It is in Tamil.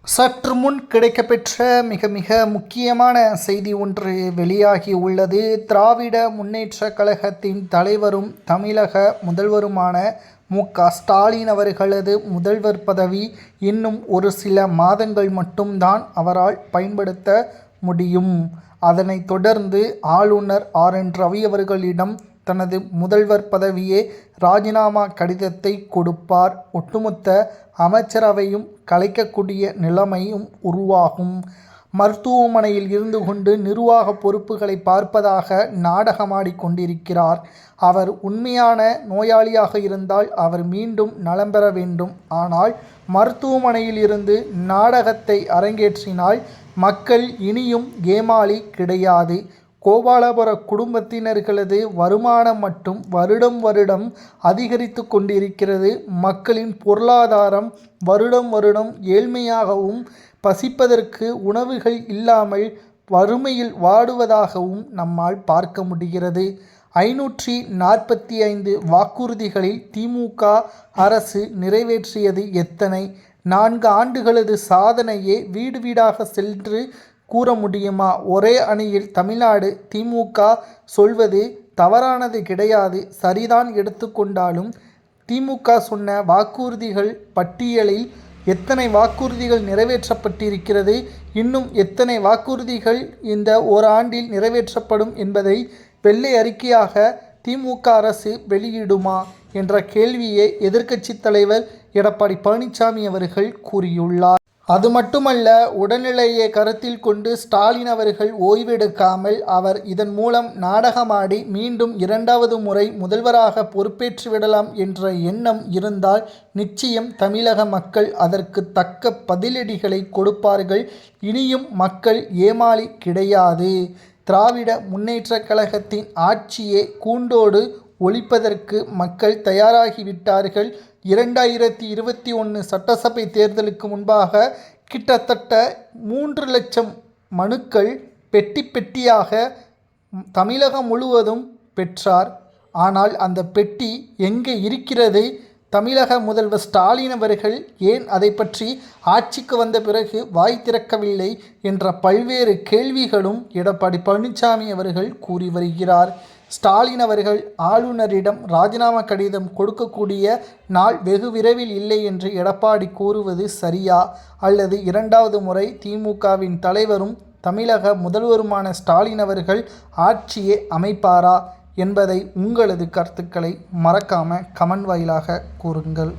சற்று முன் கிடைக்கப்பெற்ற மிக முக்கியமான செய்தி ஒன்று வெளியாகி உள்ளது. திராவிட முன்னேற்ற கழகத்தின் தலைவரும் தமிழக முதல்வருமான மு.க.ஸ்டாலின் அவர்களது முதல்வர் பதவி இன்னும் ஒரு சில மாதங்கள் மட்டும்தான் அவரால் பயன்படுத்த முடியும். அதனைத் தொடர்ந்து ஆளுநர் ஆர்.என்.ரவி அவர்களிடம் தனது முதல்வர் பதவியே ராஜினாமா கடிதத்தை கொடுப்பார். ஒட்டுமொத்த அமைச்சரவையும் கலைக்கக்கூடிய நிலைமையும் உருவாகும். மருத்துவமனையில் இருந்து கொண்டு நிர்வாக பொறுப்புகளை பார்ப்பதாக நாடகமாடி கொண்டிருக்கிறார். அவர் உண்மையான நோயாளியாக இருந்தால் அவர் மீண்டும் நலம் பெற வேண்டும். ஆனால் மருத்துவமனையில் இருந்து நாடகத்தை அரங்கேற்றினால் மக்கள் இனியும் ஏமாளி கிடையாது. கோபாலபுர குடும்பத்தினர்களது வருமானம் மட்டும் வருடம் அதிகரித்து கொண்டிருக்கிறது. மக்களின் பொருளாதாரம் வருடம் ஏழ்மையாகவும் பசிப்பதற்கு உணவுகள் இல்லாமல் வறுமையில் வாடுவதாகவும் நம்மால் பார்க்க முடிகிறது. 545 வாக்குறுதிகளில் திமுக அரசு நிறைவேற்றியது எத்தனை? 4 ஆண்டுகளது சாதனையே வீடு வீடாக சென்று கூற முடியுமா? ஒரே அணியில் தமிழ்நாடு திமுக சொல்வது தவறானது கிடையாது, சரிதான். எடுத்துக்கொண்டாலும் திமுக சொன்ன வாக்குறுதிகள் பட்டியலில் எத்தனை வாக்குறுதிகள் நிறைவேற்றப்பட்டிருக்கிறது, இன்னும் எத்தனை வாக்குறுதிகள் இந்த ஓராண்டில் நிறைவேற்றப்படும் என்பதை வெள்ளை அறிக்கையாக திமுக அரசு வெளியிடுமா என்ற கேள்வியை எதிர்க்கட்சித் தலைவர் எடப்பாடி பழனிசாமி அவர்கள் கூறியுள்ளார். அது மட்டுமல்ல, உடல்நிலையை கருத்தில் கொண்டு ஸ்டாலின் அவர்கள் ஓய்வெடுக்காமல் அவர் இதன் மூலம் நாடகமாடி மீண்டும் 2வது முறை முதல்வராக பொறுப்பேற்றுவிடலாம் என்ற எண்ணம் இருந்தால் நிச்சயம் தமிழக மக்கள் அதற்கு தக்க பதிலடிகளை கொடுப்பார்கள். இனியும் மக்கள் ஏமாளி கிடையாது. திராவிட முன்னேற்ற கழகத்தின் ஆட்சியை கூண்டோடு ஒழிப்பதற்கு மக்கள் தயாராகிவிட்டார்கள். 2021 சட்டசபை தேர்தலுக்கு முன்பாக கிட்டத்தட்ட 3 லட்சம் மனுக்கள் பெட்டியாக தமிழகம் முழுவதும் பெற்றார். ஆனால் அந்த பெட்டி எங்கே இருக்கிறது? தமிழக முதல்வர் ஸ்டாலின் அவர்கள் ஏன் அதை பற்றி ஆட்சிக்கு வந்த பிறகு வாய் திறக்கவில்லை என்ற பல்வேறு கேள்விகளும் எடப்பாடி பழனிசாமி அவர்கள் கூறி வருகிறார். ஸ்டாலின் அவர்கள் ஆளுநரிடம் ராஜினாமா கடிதம் கொடுக்கக்கூடிய நாள் வெகு விரைவில் இல்லை என்று எடப்பாடி கூறுவது சரியா? அல்லது 2வது முறை திமுகவின் தலைவரும் தமிழக முதல்வருமான ஸ்டாலின் அவர்கள் ஆட்சியை அமைப்பாரா என்பதை உங்களது கருத்துக்களை மறக்காம கமெண்ட் வாயிலாக கூறுங்கள்.